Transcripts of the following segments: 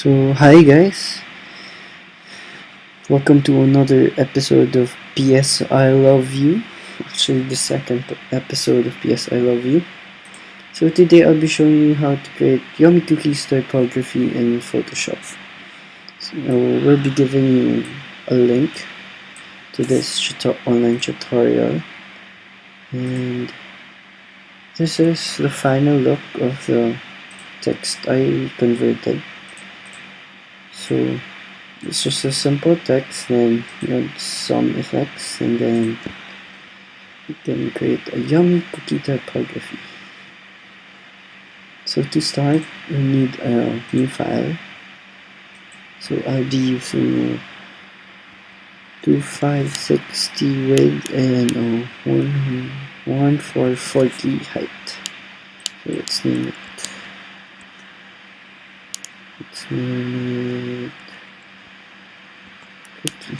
So, hi guys, welcome to another episode of PS I Love You. Actually, the second episode of PS I Love You. So, today I'll be showing you how to create yummy cookies typography in Photoshop. So, we'll be giving you a link to this online tutorial, and this is the final look of the text I converted. So, it's just a simple text, then you add some effects, and then you can create a yummy cookie typography. So to start, you need a new file. So I'll be using 2560 width and 1440 height. So let's name it. Cookie.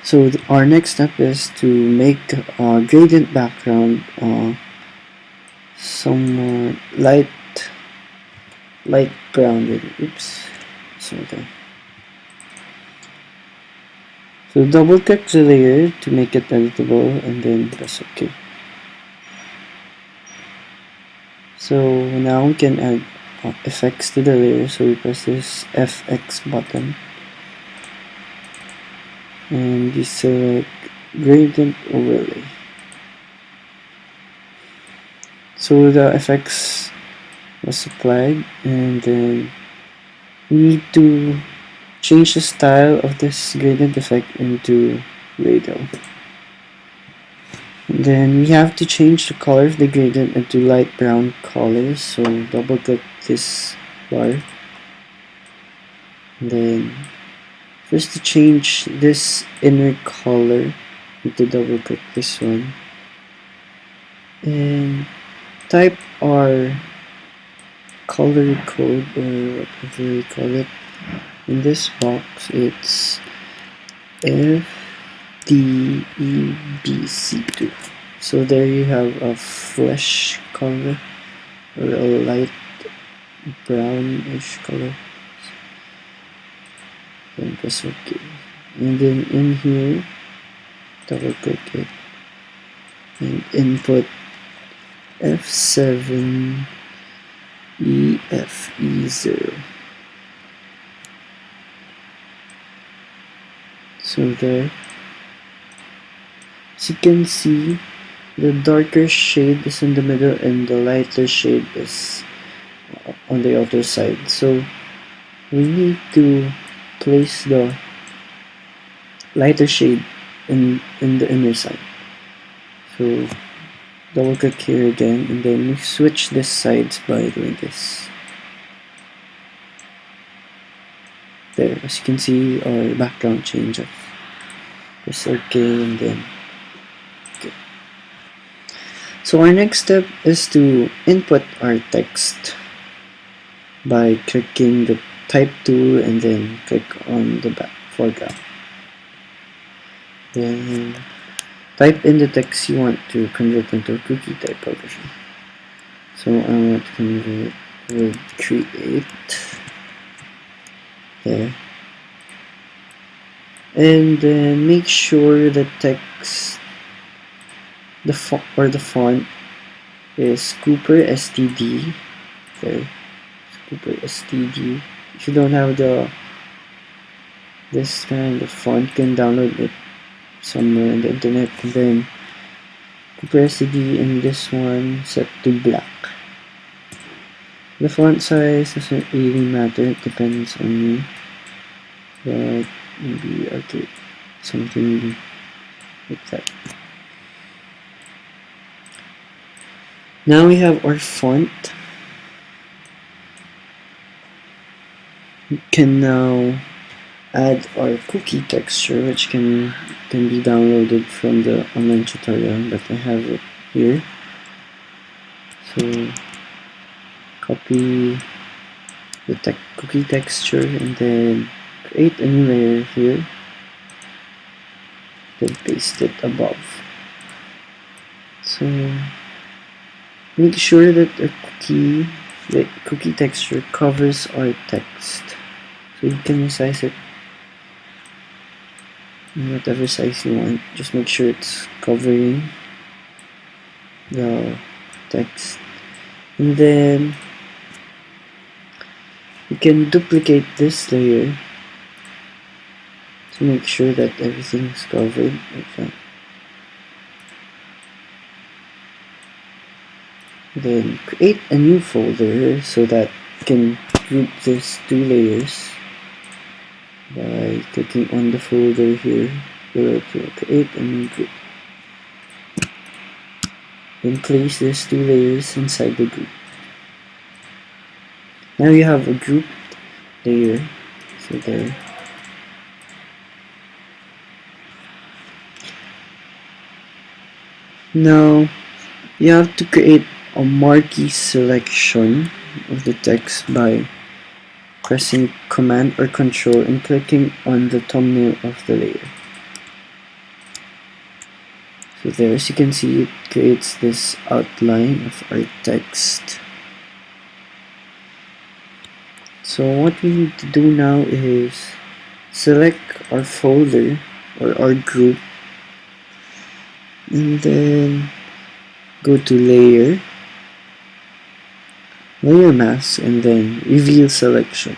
So our next step is to make a gradient background somewhat light brown. Oops, sorry. So double click the layer to make it editable, and then press OK. So now we can add effects to the layer. So we press this FX button, and we select gradient overlay. So the effects was applied, and then we need to change the style of this gradient effect into radial. And then we have to change the color of the gradient into light brown color, so double click this bar. And then first to change this inner color, we need to double click this one and type our color code, or whatever we call it. In this box, it's FDEBC2. So there you have a flesh color, or a light brownish color. Then press OK. And then in here, double click it and input F7EFE0. So there, as you can see, the darker shade is in the middle and the lighter shade is on the outer side. So we need to place the lighter shade in the inner side. So double click here again, and then we switch this sides by doing this. There, as you can see, our background changes. Press OK, and then OK. So our next step is to input our text by clicking the type tool and then click on the foreground. Then type in the text you want to convert into cookie typography. So I want to convert with create. There. And then make sure the text, the font is Cooper STD. There, Cooper STD. If you don't have this kind of font, you can download it somewhere on the internet, and then Cooper STD, and this one set to black. The font size doesn't really matter, it depends on you, but maybe I'll take something like that. Now we have our font. We can now add our cookie texture, which can be downloaded from the online tutorial, but I have it here. So copy the cookie texture and then create a new layer here. then paste it above. So make sure that the cookie texture covers our text. So you can resize it in whatever size you want. Just make sure it's covering the text. And then you can duplicate this layer to make sure that everything is covered like that. Then create a new folder so that you can group these two layers by clicking on the folder here below to create a new group. Then place these two layers inside the group. Now you have a grouped layer, so there. Now you have to create a marquee selection of the text by pressing Command or Control and clicking on the thumbnail of the layer. So there, as you can see, it creates this outline of our text. So what we need to do now is select our folder or our group, and then go to Layer, Layer Mask, and then Reveal Selection.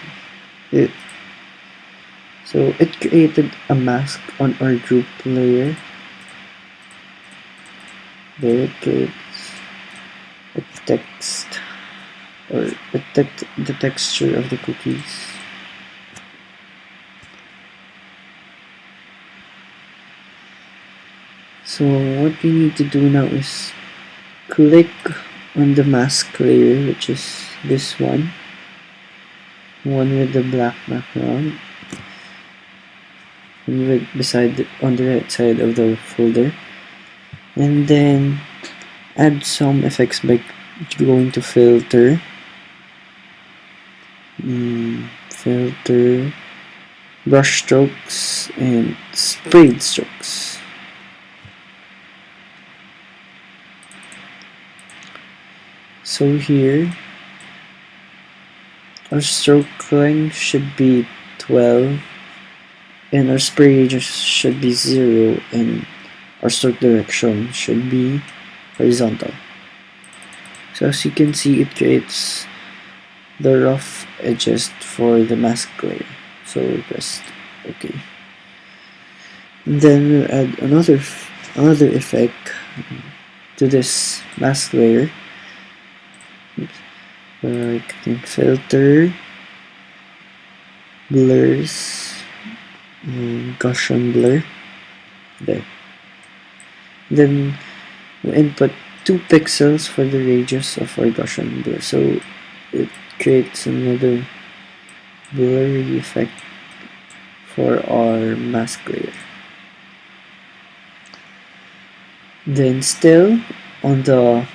So it created a mask on our group layer. There it creates a text or the texture of the cookies. So what we need to do now is click on the mask layer, which is this one with the black background, and on the right side of the folder, and then add some effects by going to filter, brush strokes, and sprayed strokes. So here our stroke length should be 12 and our spray radius should be 0 and our stroke direction should be horizontal. So as you can see, it creates the rough edges for the mask layer. So press OK. And then we'll add another effect to this mask layer. I can filter, blurs, and Gaussian blur. There. Then we'll input 2 pixels for the radius of our Gaussian blur. So it creates another blurry effect for our mask layer. Then still on the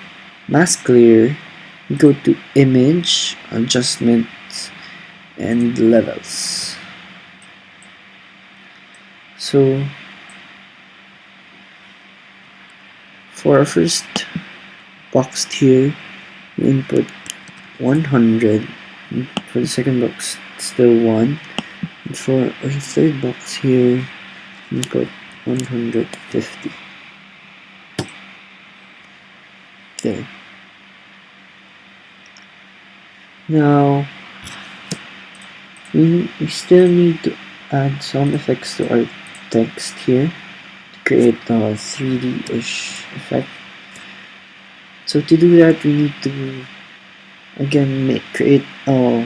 mask layer, go to Image, Adjustments, and Levels. So for our first box here, we input 100. For the second box, still 1. And for our third box here, we input 150. There. Now we still need to add some effects to our text here to create a 3D-ish effect. So to do that, we need to again create a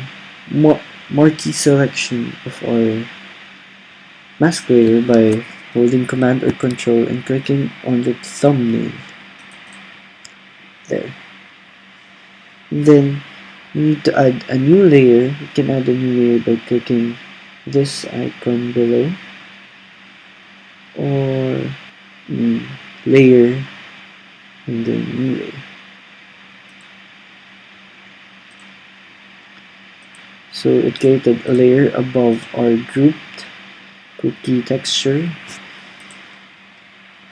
marquee selection of our mask layer by holding Command or Control and clicking on the thumbnail. There. And then we need to add a new layer. You can add a new layer by clicking this icon below, or layer and then new layer. So it created a layer above our grouped cookie texture.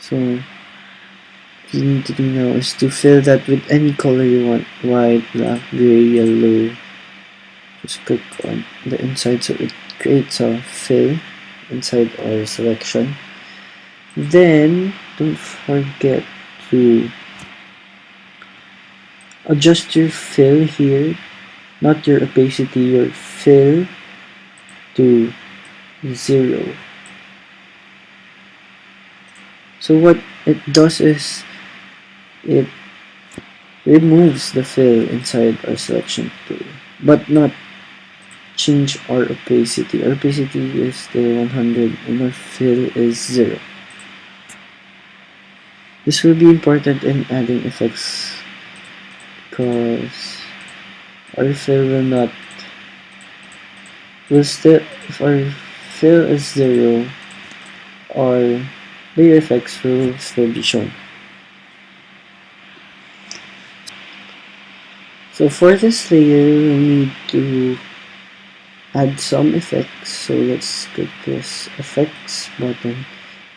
So what you need to do now is to fill that with any color you want: white, black, gray, yellow. Just click on the inside so it creates a fill inside our selection. Then don't forget to adjust your fill here, not your opacity, your fill to 0. So what it does is it removes the fill inside our selection tool, but not change our opacity. Our opacity is still 100 and our fill is 0. This will be important in adding effects because our fill if our fill is 0, our layer effects will still be shown. So for this layer, we need to add some effects. So let's click this effects button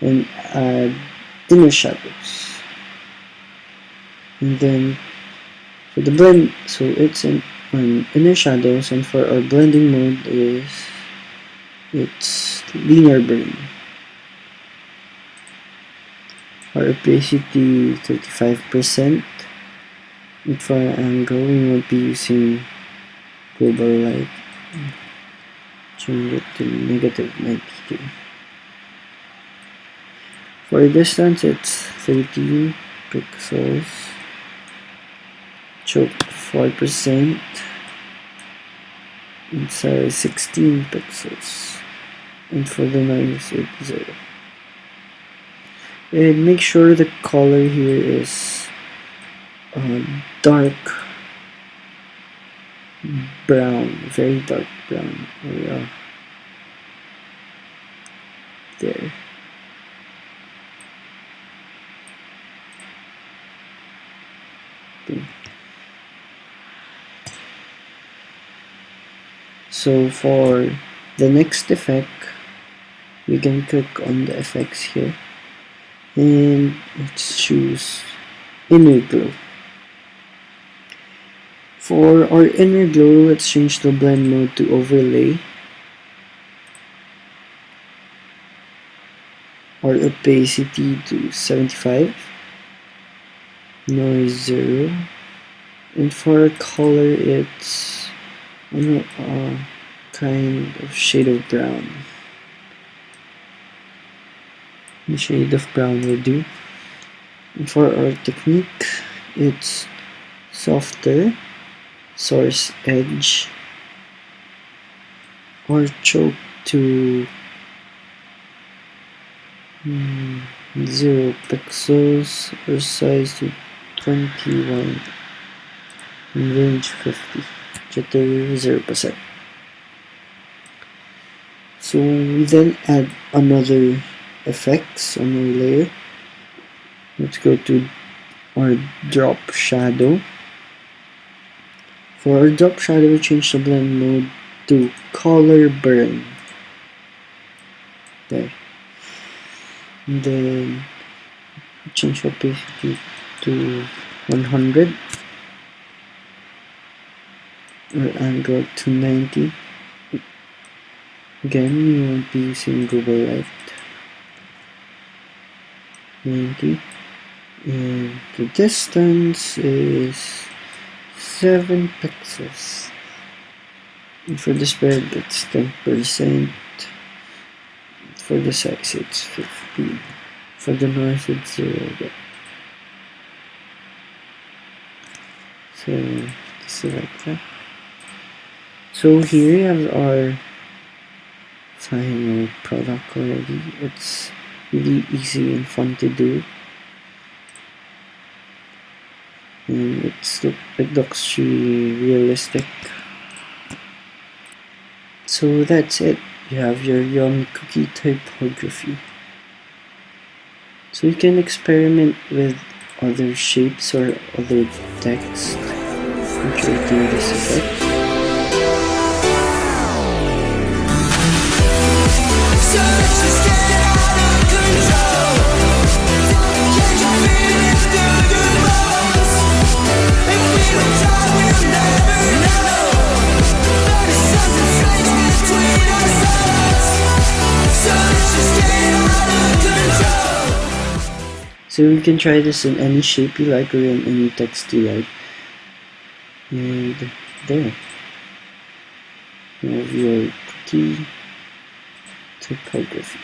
and add inner shadows. And then for the blend, so it's on inner shadows, and for our blending mode it's linear burn. Our opacity 35%. And for our angle, we won't be using global light. Change it to -92. For distance, it's 13 pixels. Choke 4%. And size 16 pixels. And for the noise, it's 0. And make sure the color here is dark brown, very dark brown. There. Okay. So for the next effect, we can click on the effects here and let's choose inner glow. For our inner glow, let's change the blend mode to overlay. Our opacity to 75. Noise 0. And for color, it's kind of shade of brown. The shade of brown will do. And for our technique, it's softer, source edge, or choke to 0 pixels, or size to 21, and range 50, jitter 0%. So we then add another effects on our layer. Let's go to our drop shadow. For our drop shadow, we change the blend mode to color burn. There. And then change opacity to 100. Or angle to 90. Again, we won't be using global light. 90. And the distance is 7 pixels. And for the spread, it's 10%. For the size, it's 15. For the noise, it's 0. So, select that. So here we have our final product already. It's really easy and fun to do. And it looks really realistic. So that's it. You have your Yummy Cookie typography. So you can experiment with other shapes or other text in creating this effect. So let's just get out of control. So you can try this in any shape you like or in any text you like. And there. You have your cookie typography.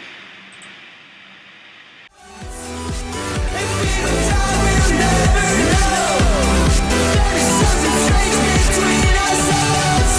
Between ourselves